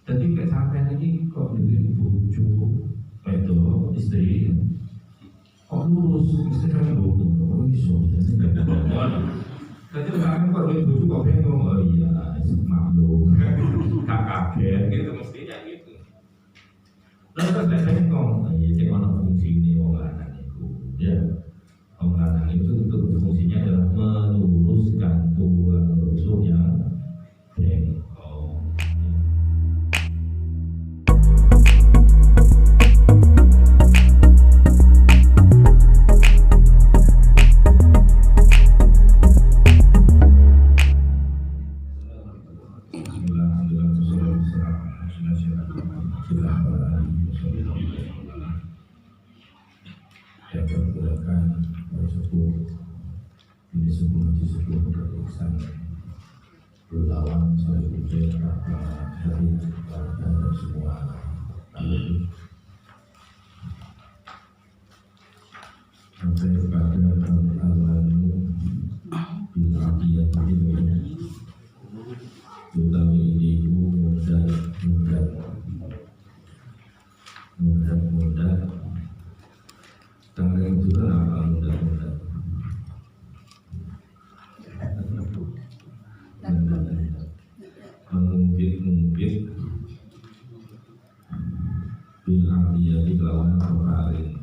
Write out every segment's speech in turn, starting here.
Jadi kayak sampai ini kok duit bojo, itu istri, kok lurus istri kan bodoh, kok iso jadi nggak ada. Jadi orang kok duit bojo kok bengong, oh iya, maklum, gak kaget gitu mestinya gitu. Lalu kan saya bengong, ya cek mana fungsi ini orang lanang itu, ya. Orang lanang itu fungsinya adalah meluruskan tulang rusuk yang bengong. Ini sebuah keputusan berlawan saya pikir dari dan semua sampai kepada alamu bila dia ini utawi ibu mudah tanggal itu apa mudah mungkin bila dia dilawan kemarin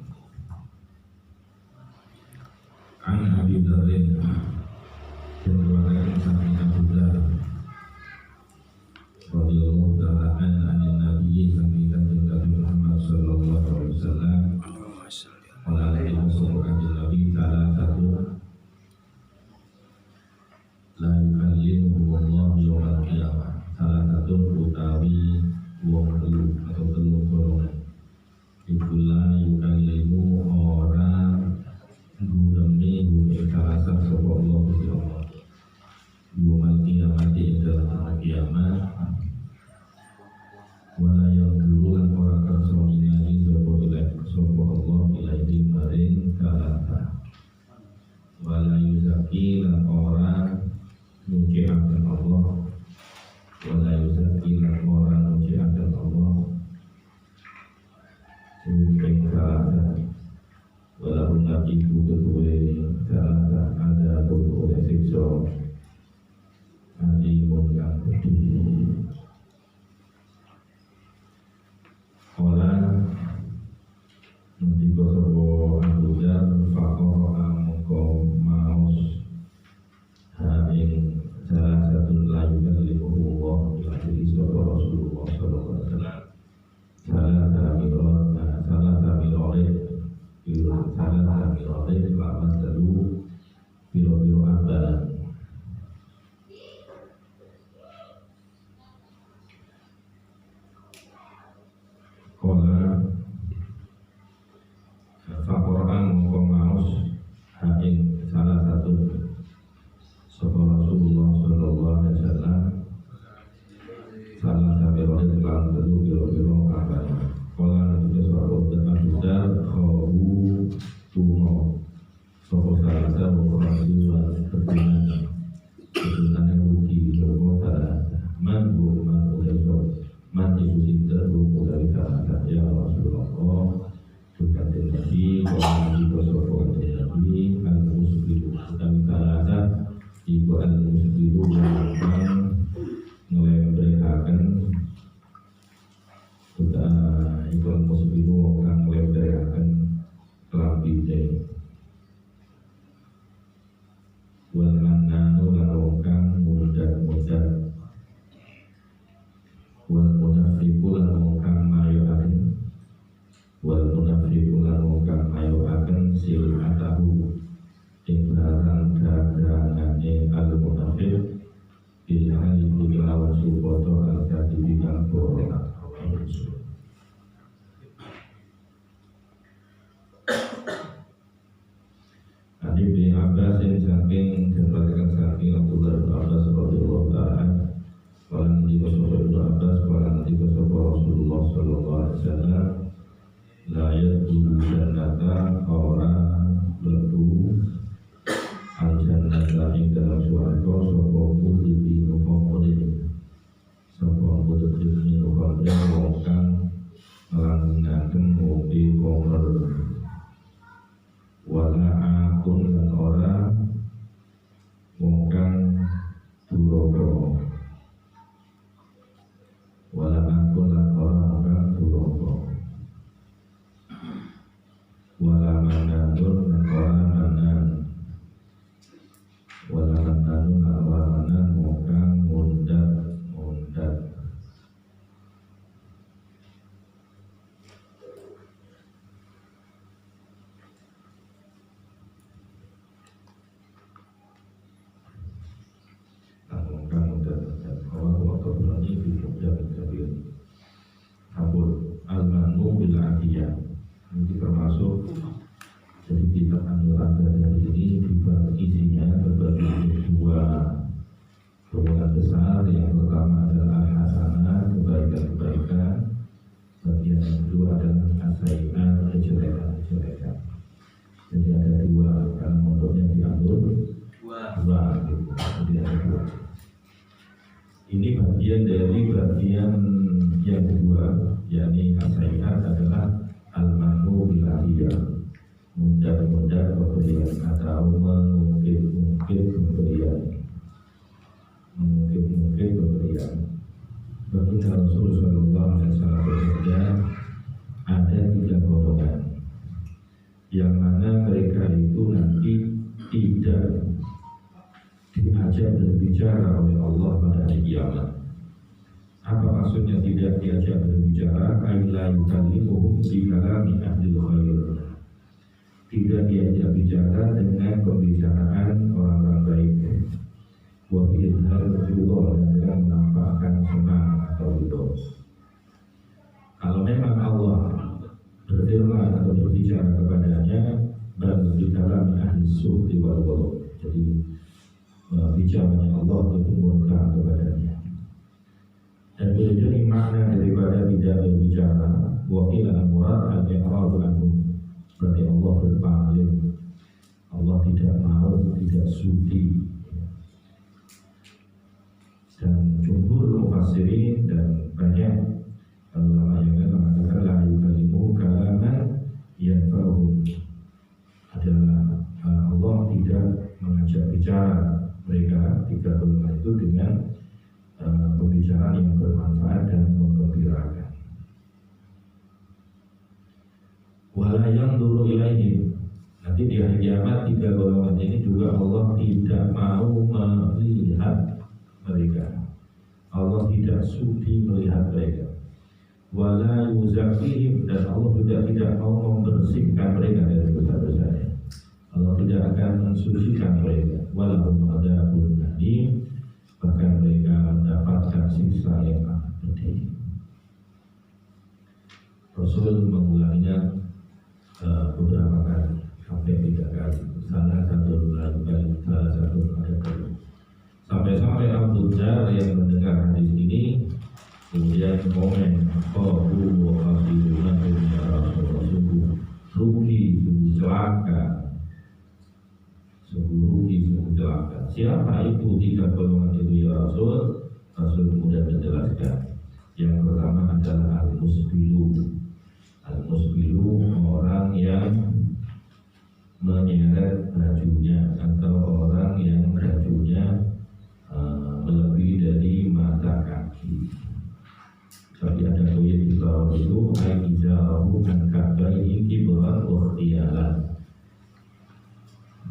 an Abi Dzarrin dan riwayat sahabat Abu Dzar radhiyallahu ta'ala an Nabi Nabi Muhammad sallallahu alaihi wasallam qala Nabi ta'ala satu la yukallimuhu Allah yawmal qiyamah. Salah satu utawi wong telu atau telu golongan ikulah yukallimu orang guremi gumi karasa sapa Allah yawmal qiyamah di dalam kiamat wala yaqulun orang tersomina di sapa Allah ilaihi maring karasa wala yuzaki lan orang mujiakan Allah wala yuzaki lan orang mujiakan Allah sehingga karasa walaupun nabi itu kedua karasa ada oleh siksa alimun yang pedih orang nanti kosovo Abu-Dzar fakor amko maus haing salah satu layu dari Allah dari Rasulullah sallallahu alaihi wasallam salah sami selamat dulu biro abad kola fakoran maus haing salah satu Rasulullah sallallahu alaihi wasallam salah sami selamat dulu biro abad kola nanti suatu dan khawu tumo sopo salasa berjualan perjalanan yang rugi sopo salasa man udah so man ibu cinta udah salasa ya Rasulullah bukan Nabi kalau ibu sopo Nabi al musbiru bukan salasa ibu al musbiru yang ngelembrehaken sudah ibu al musbiru orang ngelembrehaken kelambi deh wal mananu lan mudah wal munafiqu lan mayoaken wal munafiqu lan mayoaken silatahu ing barang dagangane al munafiq bilhal lawan supoto al kadibi kang bohong Hadis bin Abbas yang saking diriwayatkan saking Abdullah bin Abbas radhiyallahu ta'ala Walan di Rasulullah bin Abbas walan nggunakaken ngombe komer, wala akun lan ora wong kang duraka, wala akun lan ora wong kang duraka, wala mananun lan ora manan, wala mananun lan ora manan wong kang mundat. Ini termasuk jadi kita anjuran dari ini isinya berbagi dua golongan besar. Yang pertama adalah hasanah, kebaikan-kebaikan. Bagian yang kedua adalah asai'at, kejelekan-kejelekan. Jadi ada dua, karena motornya diatur dua gitu. Jadi ada dua. Ini bagian dari bagian yang kedua, yakni asai'at adalah al-manu bilahiyah, mundat pemberian atau mengungkit pemberian. Baginda Rasul Sallallahu Alaihi Wasallam bersabda, ada 3 golongan yang mana mereka itu nanti tidak diajak berbicara oleh Allah pada hari kiamat. Apa maksudnya tidak diajak berbicara? Aila yukallimuhum bi kalami ahlil khair. Tidak diajak bicara dengan pembicaraan orang-orang baik. Wa bi idhar ridha, dan dengan menampakkan senang atau ridha. Kalau memang Allah berfirman atau berbicara kepadanya, bal bi kalami ahli suhti wal ghadab. Jadi bicaranya Allah itu murka kepadanya. Dan ini makna daripada tidak berbicara, wakil al-murad al-i'radu anhu, berarti Allah berpaling, Allah tidak mau, tidak sudi. Dan jumhur mufassirin dan banyak ulama yang mengatakan la yukallimu kalaman yanfa'uhum, adalah Allah tidak mengajak bicara mereka 3 golongan itu dengan pembicaraan yang bermanfaat dan menggembirakan. Wala yanzuru ilaihim, nanti di hari kiamat 3 golongan ini juga Allah tidak mau melihat mereka. Allah tidak sudi melihat mereka. Wala yuzakkihim, dan Allah juga tidak mau membersihkan mereka dari dosa-dosanya. Allah tidak akan mensucikan mereka. Walahum adzabun alim, bahkan mereka mendapatkan siksa yang amat pedih. Rasul mengulanginya beberapa kali, sampai 3 kali. Salah satu ada kali. Sampai Abu Dzar yang mendengar hadis ini kemudian komen, qalu wa qadiluna ya Rasulullah, rugi, celaka. Sungguh celaka. Siapa itu 3 golongan itu ya Rasul? Rasul kemudian menjelaskan. Yang pertama adalah al-musbilu. Al-musbilu, orang yang menyeret bajunya atau orang yang bajunya melebihi dari mata kaki. Tapi ada ayat di bawah itu, aizahu an kabai kibran wa khiyalan.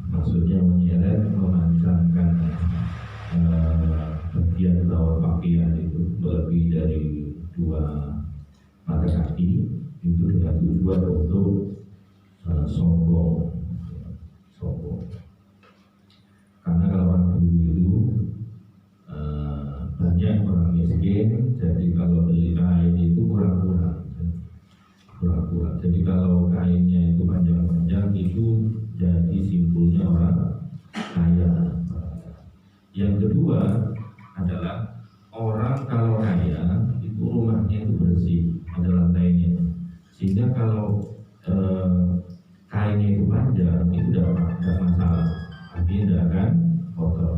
Maksudnya menyeret, memancangkan bagian bawah pakaian itu lebih dari 2 mata kaki, itu dengan tujuan untuk sombong. Karena kalau orang dulu itu banyak orang miskin, jadi kalau beli kain itu kurang-kurang. Jadi kalau kainnya itu panjang-panjang itu jadi simpulnya orang kaya. Yang kedua adalah orang kalau kaya itu rumahnya itu bersih, ada lantainya, sehingga kalau kainnya itu panjang itu tidak masalah, artinya tidak akan kotor.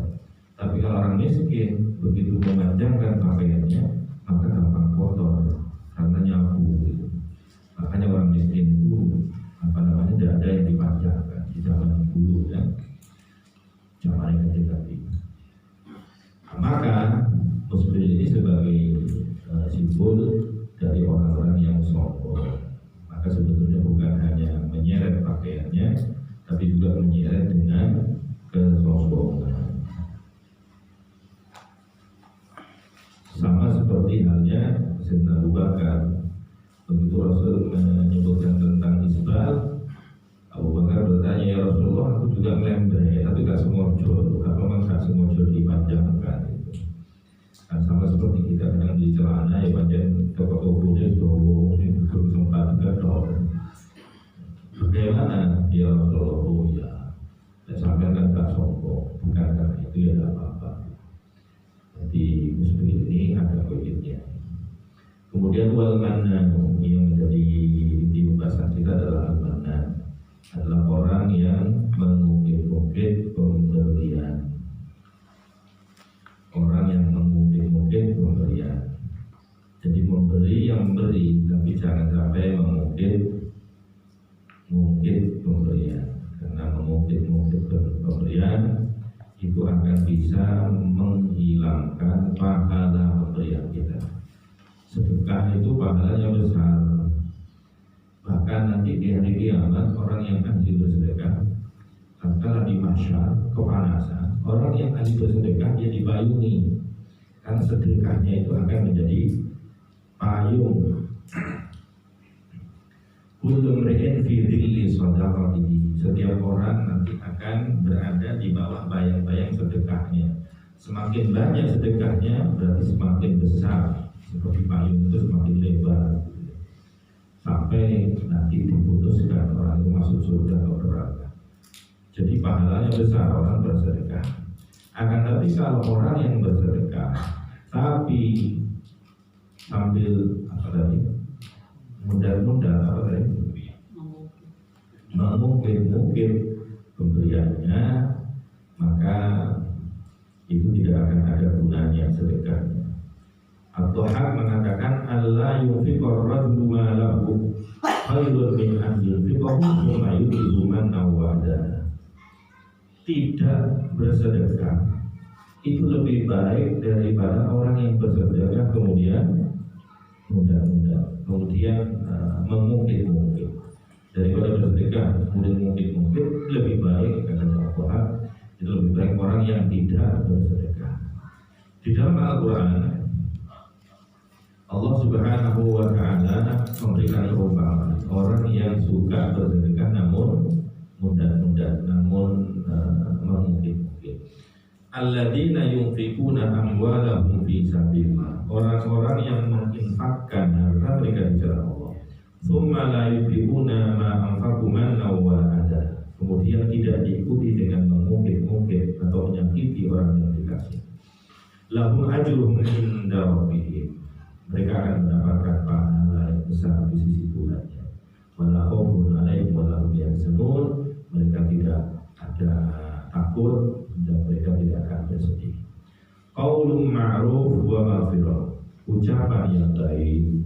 Tapi kalau orang miskin begitu memanjangkan pakaiannya maka gampang kotor karena nyapu gitu. Makanya orang miskin itu apa namanya tidak ada yang dipajarkan di zaman dulu ya, zaman kecil tadi. Maka musbil ini sebagai simbol dari orang-orang yang sombong. Maka sebetulnya bukan hanya menyeret pakaiannya, tapi juga menyeret dengan kesombongan. Sama seperti halnya Sayyidina Abu Bakar, begitu Rasul menyebutkan tentang isbal, Abu Bakar bertanya, ya Rasulullah, aku juga ngelembre, tapi gak sengaja, memang gak sengaja dipanjangkan. Kan sama seperti kita kadang beli celana, ya panjang toko-tokonya dong, ini sempat juga dong. Bagaimana? Ya Rasulullah, oh ya, dan sampai kan gak sombong, bukan karena itu ya gak apa-apa. Jadi muslim ini ada poinnya. Kemudian wal manan yang menjadi inti pembahasan kita adalah al-manan, adalah orang yang mengungkit-ungkit pemberian. Orang yang mengungkit-ungkit pemberian. Jadi memberi yang memberi, tapi jangan sampai mengungkit pemberian. Karena mengungkit-ungkit pemberian itu akan bisa menghilangkan pahala pemberian kita. Sedekah itu pahalanya besar. Bahkan nanti di hari kiamat orang yang ahli bersedekah, tatkala di mahsyar kepanasan, orang yang ahli bersedekah dia dipayungi. Karena sedekahnya itu akan menjadi payung. Kullu mri'in fi dhilli shadaqatihi. Setiap orang nanti akan berada di bawah bayang-bayang sedekahnya. Semakin banyak sedekahnya berarti semakin besar. Seperti payung itu semakin lebar. Sampai nanti diputuskan orang itu masuk surga atau neraka. Jadi pahalanya besar orang bersedekah. Akan tapi kalau orang yang bersedekah tapi sambil apa tadi? Mudah-mudahan apa tadi? Mengungkit-ungkit pemberiannya, maka itu tidak akan ada gunanya sedekahnya. At-Tuhaq mengatakan Allah yunfiqur rajulu ma lahu khairun min an yunfiqahu mimma yuridu man awada. Tidak bersedekah itu lebih baik daripada orang yang bersedekah kemudian mengungkit-ungkit. Daripada bersedekah kemudian mungkit-ungkit, lebih baik kata Al-Quran, itu lebih baik orang yang tidak bersedekah. Di dalam Al-Quran Allah Subhanahu wa Ta'ala memberikan perumpamaan orang yang suka bersedekah namun mudah-mudah, namun mengungkit-ungkit. Alladzina yunfikuna amwalahum fi sabilillah. Orang-orang yang menginfakkan harta mereka di jalan Allah. Tsumma la yunfikuna ma anfaqu manna wa adha. Kemudian tidak diikuti dengan mengungkit-ungkit atau menyakiti orang yang dikasih. Lahum ajruhum inda rabbihim. Mereka akan mendapatkan pahala yang besar di sisi Tuhannya. Wala khaufun 'alaihim wa la hum yahzanun. Mereka tidak ada takut dan mereka tidak akan bersedih. Qaulun ma'ruf wa maghfirah. Ucapan yang baik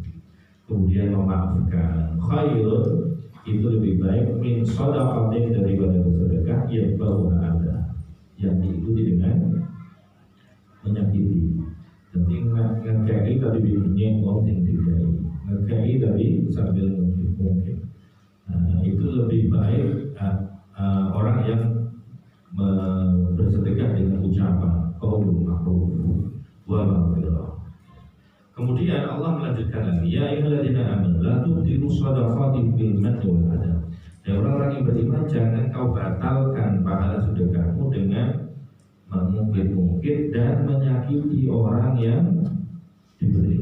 kemudian memaafkan, khairun itu lebih baik min shadaqatin daripada bersedekah yang baru ada, yang diikuti dengan menyakiti. Jadi ngekei tadi bikinnya ngomong yang dikai, ngekei tadi sambil mungkin. Itu lebih baik orang yang bersedekah dengan ucapan qaulun ma'ruf wa maghfirah. Kemudian Allah melanjutkan lagi, ya ayyuhalladzina amanu la tubtilu shadaqatikum bil manni wal adha. Ya orang-orang yang beriman, jangan kau batalkan pahala sedekahmu dengan mengungkit-ungkit dan menyakiti orang yang diberi.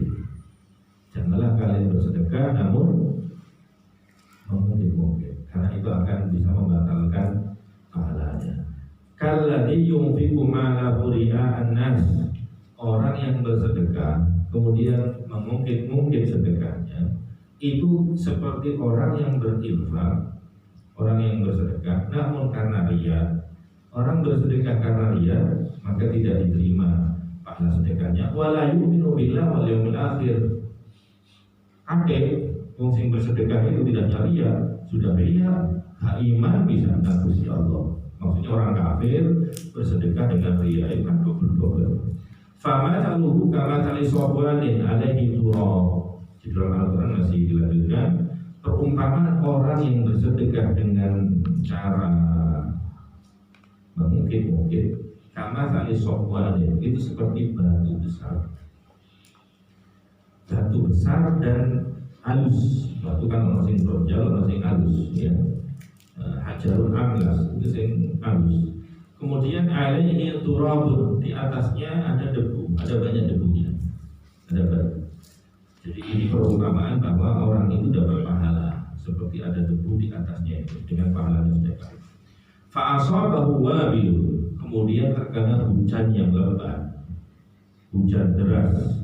Janganlah kalian bersedekah namun mengungkit-ungkit, karena itu akan bisa membatalkan pahalanya. Kalladzi yunfiqu ma'ahu ria'an nas. Orang yang bersedekah kemudian mengungkit-ungkit sedekahnya itu seperti orang yang berinfak, orang yang bersedekah namun karena riya. Orang bersedekah karena riya maka tidak diterima pahala sedekahnya. Wala yu'minu billahi wal yawmil akhir. Wong sing bersedekah itu tidak ria, sudah ria, hak iman bisa mengakusi Allah. Maksudnya orang kafir bersedekah dengan ria itu kan double-double. Fama taluhu kama tali sobwanin alaihi turab. Di dalam Al-Quran masih dilanjutkan, perumpamaan orang yang bersedekah dengan cara mengungkit-ungkit, kama tali sobwanin itu seperti batu besar. Batu besar dan halus, batu kan orang sing brojol, orang sing halus, ya. Hajarun amlas itu sing halus. Kemudian alaihi turabun, di atasnya ada debu, ada banyak debunya, ada banyak. Jadi ini perumpamaan bahwa orang itu dapat pahala seperti ada debu di atasnya itu dengan pahalanya sedekah. Fa'asabahu wabil, kemudian terkena hujan yang lebat, hujan deras.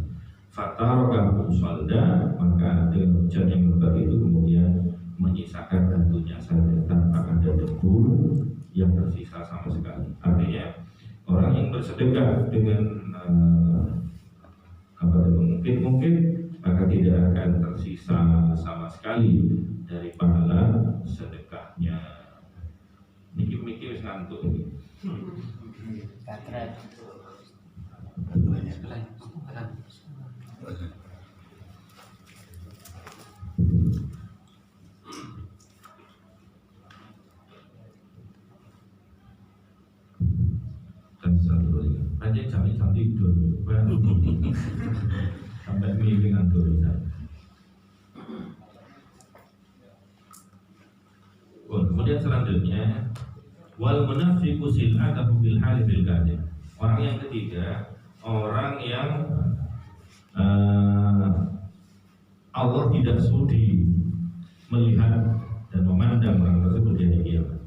Fatarakahu salda, maka dengan hujan yang lebat itu kemudian menyisakan batunya saja tanpa ada debu yang tersisa sama sekali. Artinya orang yang bersedekah dengan mungkin maka tidak akan tersisa sama sekali dari pahala sedekahnya. Mikir-mikir ngantuk ini. Katret. Dan satu lagi, aja jam tidur, sampai milih ngantuk bisa. Kemudian selanjutnya, wal munafiqu sil'atahu bil halifil kadhib. Orang yang ketiga, orang yang Allah tidak sudi melihat dan memandang orang tersebut di hari kiamat,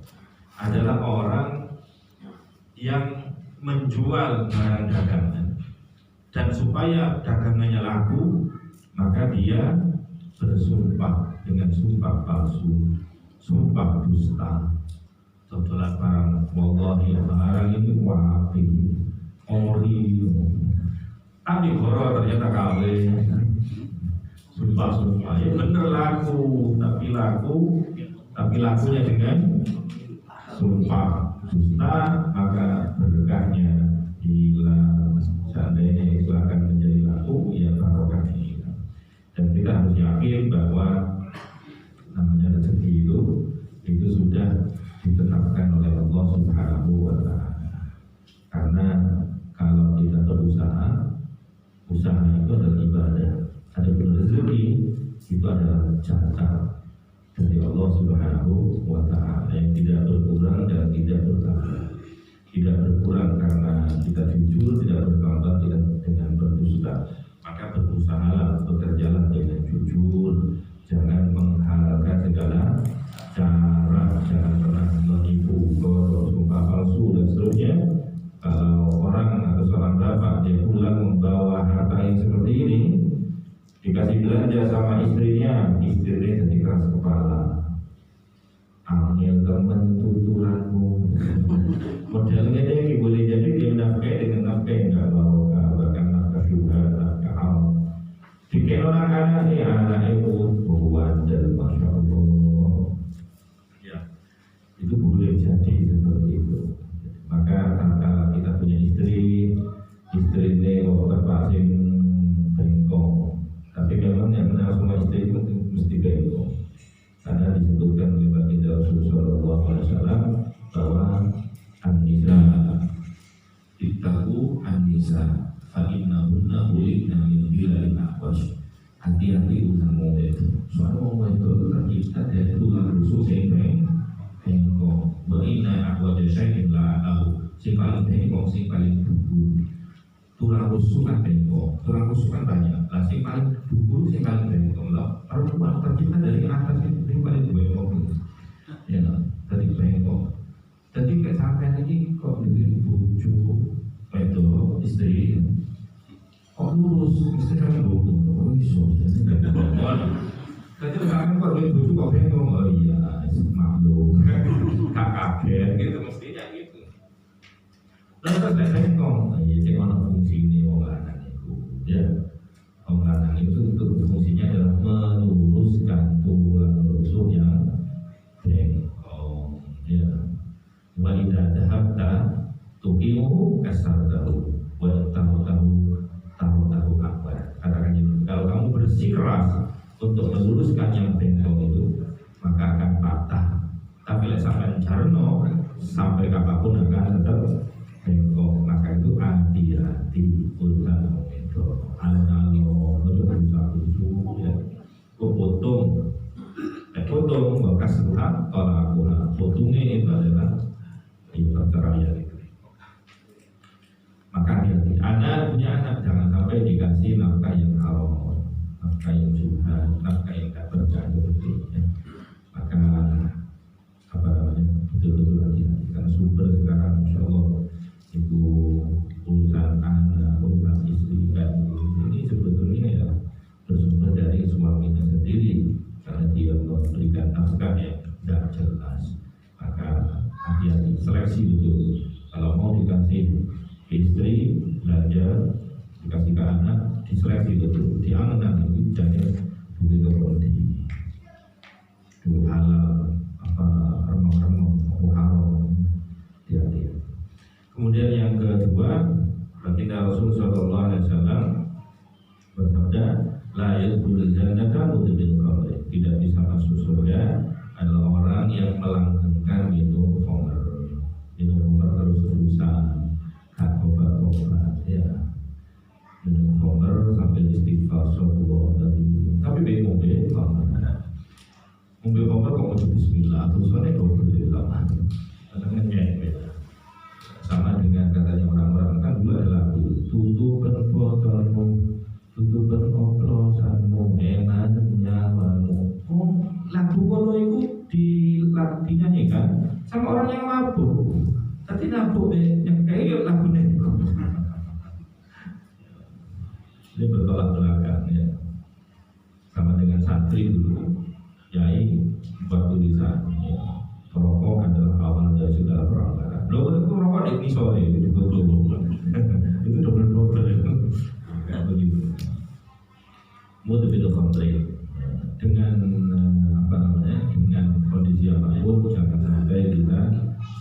adalah orang yang menjual barang dagangan, dan supaya dagangannya laku maka dia bersumpah dengan sumpah palsu, sumpah dusta. Totolan barang, wallahi barang ini wapi ori, tapi horor ternyata kawin. Sumpah ya bener laku, tapi lakunya dengan sumpah dusta, maka berkahnya hilang. Seandainya itu akan menjadi laku, ya barokahnya hilang. Dan kita harus yakin bahwa namanya rezeki itu sudah ditetapkan oleh Allah Subhanahu wa Ta'ala. Karena kalau kita berusaha, usaha itu adalah ibadah. Ada rezeki itu adalah jatah dari Allah Subhanahu wa Ta'ala yang tidak berkurang dan tidak bertambah. Tidak berkurang karena kita jujur, tidak bertambah tidak dengan berdusta. Maka berusahalah, bekerjalah dengan jujur, jangan menghalalkan segala cara, jangan pernah menipu, sumpah palsu dan seterusnya. Kalau orang atau seorang bapak dia pulang membawa harta yang seperti ini, dikasih belanja sama istrinya jadi keras kepala. Angel temen tuturanmu. Modelnya dia boleh jadi dia nafkah dengan nafkah yang enggak barokah, bahkan nafkah syubhat, nafkah haram. Dikira anak ini anak itu buan dan masya Allah. Ya, itu boleh jadi seperti itu. Maka tatkala kita punya istri ini terpasing bengkok. Tapi memang yang benar semua istri itu mesti bengkok. Karena disebutkan oleh baginda Rasulullah SAW bahwa an-nisa ittaqu an-nisa fa innahunna ulidna min bilal aqwas. Hati-hati urusan wong itu. Soalnya wong itu tercipta dari tulang rusuk sing bengkok. Wa inna aqwa syai'in la tahu. Sing paling bengkok, sing paling dhuwur. Tulang rusuk kan bengkok, tulang rusuk kan banyak. Lah sing paling dhuwur, sing paling bengkok lah. Perempuan tercipta dari atas itu sing paling bengkok. Ya, dari bengkok. Jadi kayak sampai lagi kok duit bojo, wedok, istri, kok lurus, istri kan bohong, kok iso, jadi nggak bohong. Jadi sekarang kok duit bojo kok bengkok, oh iya, maklum, gak kaget, gitu mestinya gitu. Lalu terus bengkok, ya cek mana fungsi ini wong lanang itu, ya, wong lanang itu untuk fungsinya adalah meluruskan keras untuk meluruskan yang bengkok itu, maka akan patah. Tapi lek sampai jarno sampai kapanpun akan tetap bengkok. Maka itu hati-hati urusan itu. Alon-alon, berusaha ya. Potong, potong bekas sehat kalau aku potongnya itu adalah perceraian. Maka hati-hati. Anak punya anak jangan sampai dikasih nafkah yang haram, nafkah yang subhan, nafkah yang tak berkah ya. Maka apa namanya betul-betul hati-hati karena sumber sekarang insya Allah itu urusan anak, urusan istri kan ini sebetulnya ya bersumber dari suaminya sendiri karena dia memberikan nafkah yang tidak jelas. Maka hati-hati, seleksi betul. Kalau mau dikasih istri belajar, dikasih ke anak, diseleksi betul. Diangan itu jangan duit keberdi, duit halal, apa remang-remang, haram, hati-hati. Kemudian yang kedua, baginda Rasul Sallallahu Alaihi Wasallam bersabda, la yadkhulul jannata mudmin khamr. Tidak bisa masuk surga adalah orang yang melanggengkan minum khamr. Minum khamr terus-terusan, hak obat-obat ya. Minum khamr sambil istighfar sallallahu alaihi. Tapi bingung deh, ngombe khamr kok mau bismillah terusane kok boleh lama. Kadang beda. Sama dengan katanya orang-orang kan dulu ada lagu tutupan botolmu, tutupan oplosanmu, enak nyawamu. Oh, lagu kono itu dinyanyikan sama orang yang mabuk. Tapi mabuk yang kayak lagu nego. Ini bertolak belakang ya. Sama dengan santri dulu, yai buat tulisan. Ya. Rokok adalah awal dari segala perangkat. Lo itu rokok di sore itu double itu double itu kayak begitu. Mudmin khamr dengan apa namanya dengan kondisi apapun jangan sampai kita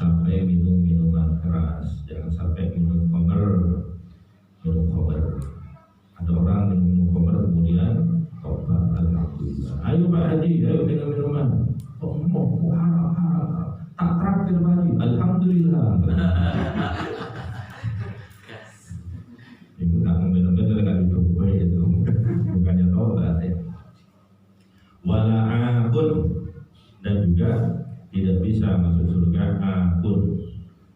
sampai minum minuman keras, jangan sampai minum khamr. Ada orang minum khamr kemudian tobat alhamdulillah. Ayo Pak Haji, ayo minum minuman. Oh, haram. Tak traktir lagi, alhamdulillah. Ibu tak minum-minum itu nggak dicoba itu, bukannya tobat ya. Wala'akun dan juga tidak bisa masuk surga akun,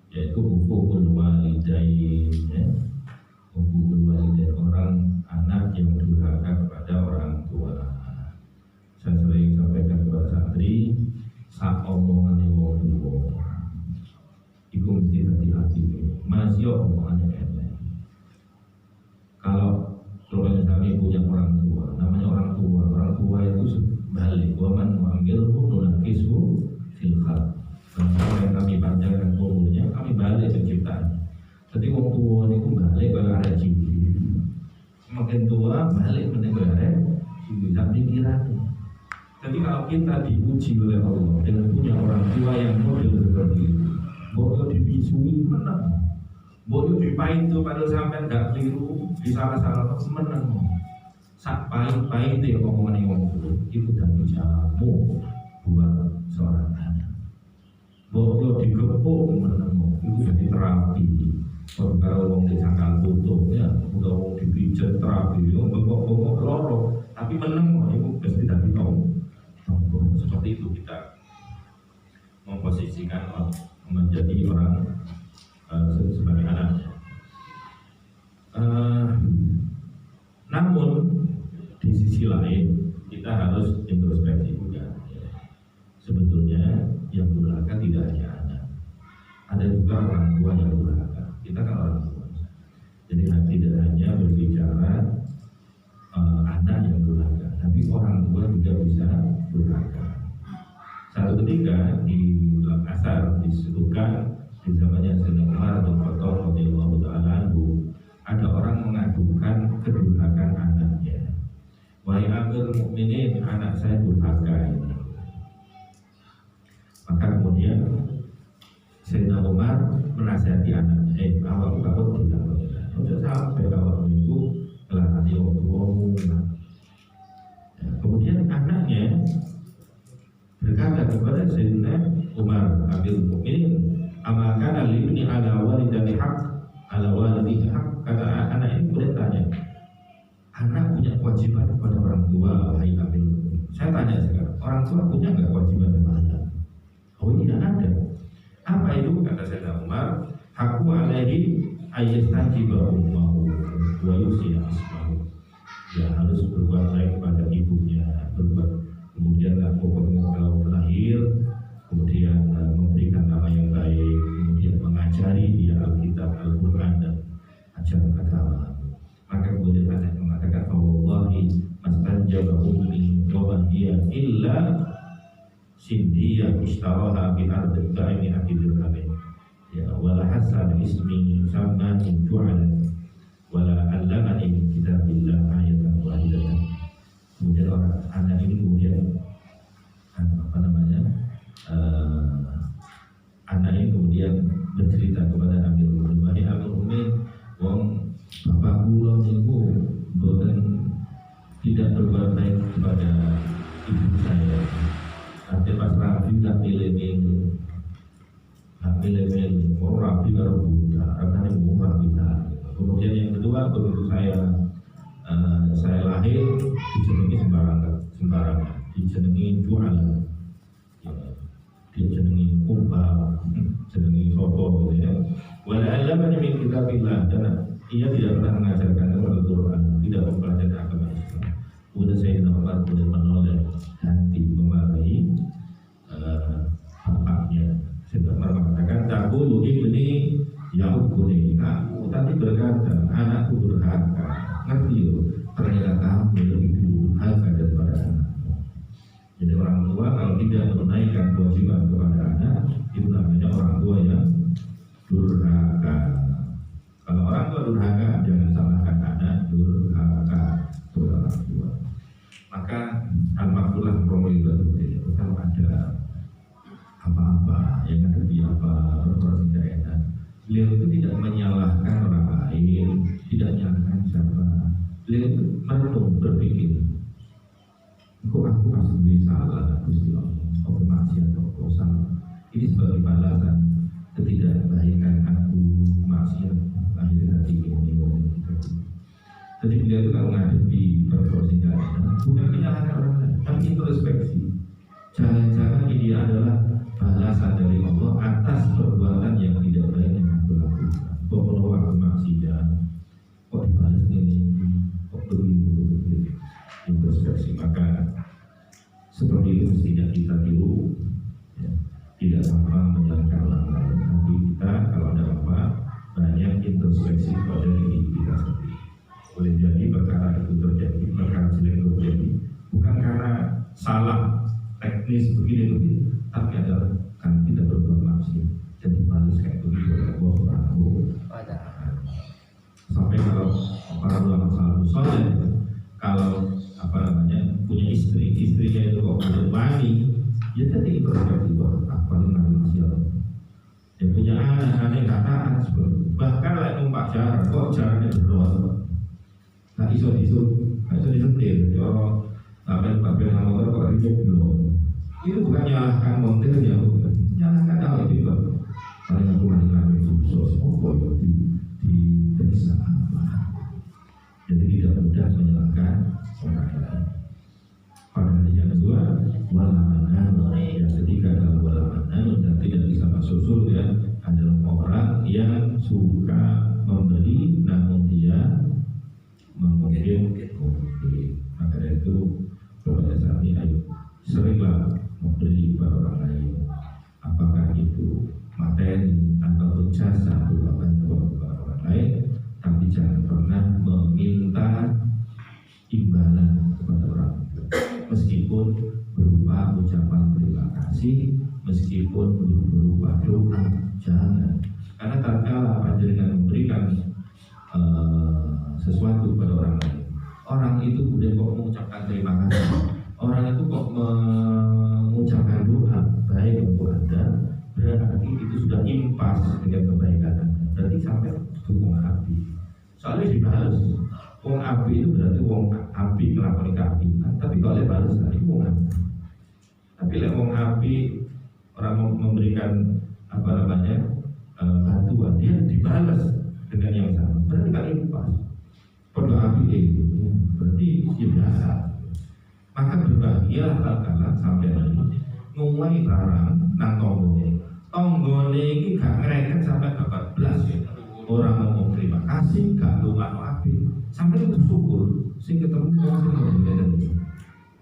yaitu hukukul walidain ya. Hukukul walidain, orang anak yang durhaka kepada orang tua. Saya sering sampaikan kepada santri, sak omongan wong tuwa iku mesti hati-hati. Masih omongannya enak. Kalau kami punya orang tua, namanya orang tua itu balik, waman mengambil nunakisu filkhat. Kalau yang kami panjangkan umurnya, kami balik penciptaan. Jadi wong tua itu balik kalau ada cici. Semakin tua balik menegara, bisa pikiran. Jadi kalau kita diuji oleh Allah dengan punya orang tua yang model seperti itu, boleh dibisui menang, boleh dipaitu pada sampai nggak keliru, disalah-salah menang. Sak pahit ya omongan yang ngomong itu dan jamu buat seorang anak. Boleh digepuk menang, itu jadi terapi. Kalau orang disangkal tutup ya, udah orang dipijat terapi, orang bengkok-bengkok lorok, tapi menang itu pasti dari tahu. Seperti itu kita memposisikan menjadi orang sebagai anaknya. Namun di sisi lain kita harus introspeksi juga. Sebetulnya yang durhaka tidak hanya anak, ada juga orang tua yang durhaka. Kita kan orang tua, jadi tidak hanya berbicara anak yang durhaka, tapi orang tua juga bisa durhaka. Satu ketika di dalam asar disebutkan di zamannya Sayyidina Umar bin Khattab radhiyallahu taala anhu, ada orang mengadukan kedurhakaan anaknya. Wahai Amirul Mukminin, anak saya durhaka ini. Maka kemudian Sayyidina Umar menasihati anaknya, awak tidak, sudah sampai awak itu telah hati orang tuamu. berkata kepada Sayyidina Umar Amirul Mukminin, "Amakana libni ala walidani haq, ala walidihi haq?" Kata anak ini boleh tanya, anak punya kewajiban kepada orang tua, wahai Amirul Mukminin. Saya tanya sekarang, orang tua punya nggak kewajiban sama anak? Oh, ini tidak ada. Apa itu? Kata Sayyidina Umar, "Haqqu alaihi ayyastajiba ummahu wa yusina ismahu." Ya, harus berbuat baik kepada ibunya, kemudian pokoknya kalau lahir, kemudian memberikan nama yang baik, kemudian mengajari dia Alkitab, Al-Quran dan ajaran agama. Maka kemudian anak mengatakan, "Wallahi mastajaba ummi wa ma hiya illa sindiyah ishtaraha bi ardin ba'ini dirhamin." Ya, wala hasan ismi sama ju'alan wala allamani min kitabillah ayatan wahidatan. Kemudian orang anak ini kemudian anak ini kemudian bercerita kepada Amirul Mukminin, "Wahai Amirul Mukminin, wong bapak kula niku boten tidak berbuat baik kepada ibu saya. Nanti pas rabi tak milih-milih, orang rabi karo buta, rasanya murah bisa." Kemudian yang kedua, begitu saya lahir dijenengi sembarangan, dijenengi jualan, ya, dijenengi kumpal, dijenengi soto, gitu ya. Wala alamani min kitabillah, dan ia tidak pernah mengajarkan Al-Quran, tidak mempelajari agama Islam. Kemudian saya nampak kemudian menoleh ganti memarahi bapaknya. Saya mengatakan, "Taqulu ibni ya'ubuni." Aku tadi berkata, anakku durhaka. Ngerti loh, ternyata kamu lebih durhaka daripada anakmu. Jadi orang tua kalau tidak menunaikan kewajiban kepada anak, itu namanya orang tua yang durhaka. Kalau orang tua durhaka, jangan salahkan anak durhaka kepada orang tua. Maka al-maktulah promil itu kalau ada apa-apa yang ada di berproses tidak enak, beliau itu tidak menyalahkan orang lain, tidak menyalahkan siapa. Beliau itu merenung, berpikir, kok aku asli salah, Gusti Allah, aku maksiat, aku salah. Ini sebagai balasan ketidakbaikan aku, maksiat akhirnya hati ini. Jadi beliau itu kalau menghadapi berproses tidak enak, bukan menyalahkan orang lain, tapi introspeksi. Jangan-jangan ini adalah balasan dari Allah atas perbuatan yang tidak baik yang aku lakukan. Kok kalau aku maksiat, kok dibalas ini, kok begitu. Introspeksi. Maka seperti itu mestinya kita tiru, ya. Tidak gampang menyalahkan orang lain, tapi kita kalau ada apa banyak introspeksi pada diri kita sendiri. Boleh jadi perkara itu terjadi, perkara jelek itu terjadi bukan karena salah teknis begini, tapi adalah kan kita berbuat maksiat dan dibalas kayak begitu oleh Allah Subhanahu wa Ta'ala. Sampai kalau para ulama salafus saleh kalau punya istrinya itu kok udah mani, ya tadi introspeksi, wah apa yang maksiat. Dia punya anak nggak taat, bahkan lagi numpak jalan, kok jalannya berdoa, nggak iso disetir, jorok, sampai motor kok ribet belum. Itu bukan nyalahkan montirnya, bukan nyalahkan hal itu, Pak. Paling aku lagi sukses, pokoknya di desa apa. Jadi tidak mudah menyalahkan orang lain. Pada yang kedua, walamananu, yang ketiga adalah walamananu dan tidak bisa masuk surga adalah orang yang suka memberi namun dia mungkin. Maka dari itu kepada saat ini ayo seringlah memberi kepada orang lain, apakah itu materi atau jasa berupa bantuan kepada orang lain, tapi jangan pernah meminta imbalan kepada orang itu, meskipun berupa ucapan terima kasih, meskipun berupa doa, jangan. Karena tatkala panjenengan memberikan sesuatu kepada orang lain, orang itu kemudian kok mengucapkan terima kasih, orang itu kok mengucapkan doa baik untuk Anda, berarti itu sudah impas dengan kebaikan Anda, berarti sampai wong api. Soalnya dibalas, wong api itu berarti wong api melakukan keapian, tapi kalau dibalas tadi wong api. Tapi lek wong api orang mau memberikan apa namanya bantuan, dia dibalas dengan yang sama. Berarti kan itu pas. Pada api berarti ya biasa. Maka berbahagialah kala sampai ngomai barang nang tonggone ini gak ngereket sampai dapat belas ya. Orang ngomong terima kasih gak lunga api sampai bersyukur sing ketemu orang sing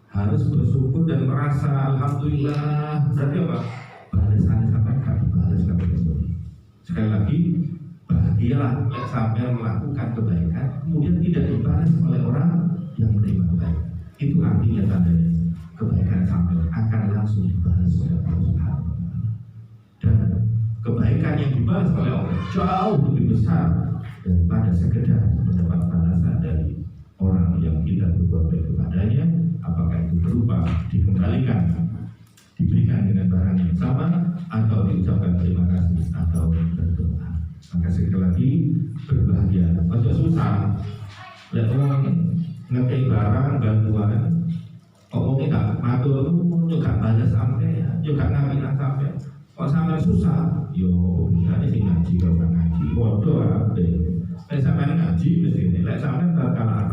harus bersyukur dan merasa alhamdulillah. Berarti apa? Balasannya sampai gak dibalas sekali lagi bahagialah sampai melakukan kebaikan kemudian tidak dibalas oleh orang yang menerima kebaikan. Itu artinya tandanya kebaikan sampai akan langsung dibalas oleh Allah Subhanahu wa Ta'ala. Dan kebaikan yang dibalas oleh Allah jauh lebih besar daripada sekedar mendapat balasan dari orang yang kita berbuat baik kepadanya, apakah itu berupa dikembalikan, diberikan dengan barang yang sama, atau diucapkan terima kasih atau berdoa. Maka sekali lagi berbahagia, ojo susah. Lihat orang ngekei barang bantuan, ngomongnya gak matur juga balas sampai, juga ngambil sampai. Kok sampai susah? Yo, ini sih ngaji kalau nggak ngaji, waduh apa? Sampai ngaji mesti nilai sampai terkalah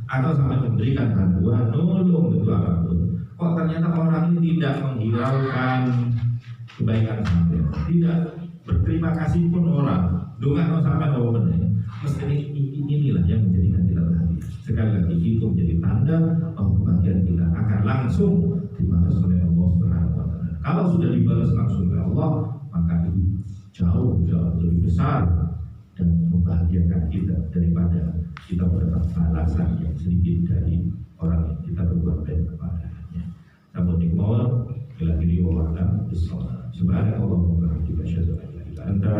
atau sampai memberikan bantuan, nolong betul apapun. Kok ternyata orang ini tidak menghiraukan kebaikan sampai, tidak berterima kasih pun orang, doa sampai benar. Mesti inilah yang menjadikan kita bahagia. Sekali lagi itu menjadi tanda bahwa kebahagiaan kita akan langsung dibalas oleh Allah Subhanahu wa Ta'ala. Kalau sudah dibalas langsung oleh Allah, maka itu jauh lebih besar dan membahagiakan kita daripada kita mendapat balasan yang sedikit dari orang yang kita berbuat baik kepadanya. Namun nikmat bila diri wa alam bisawab. Subhanallah wa bihamdihi asyhadu an la ilaha illa anta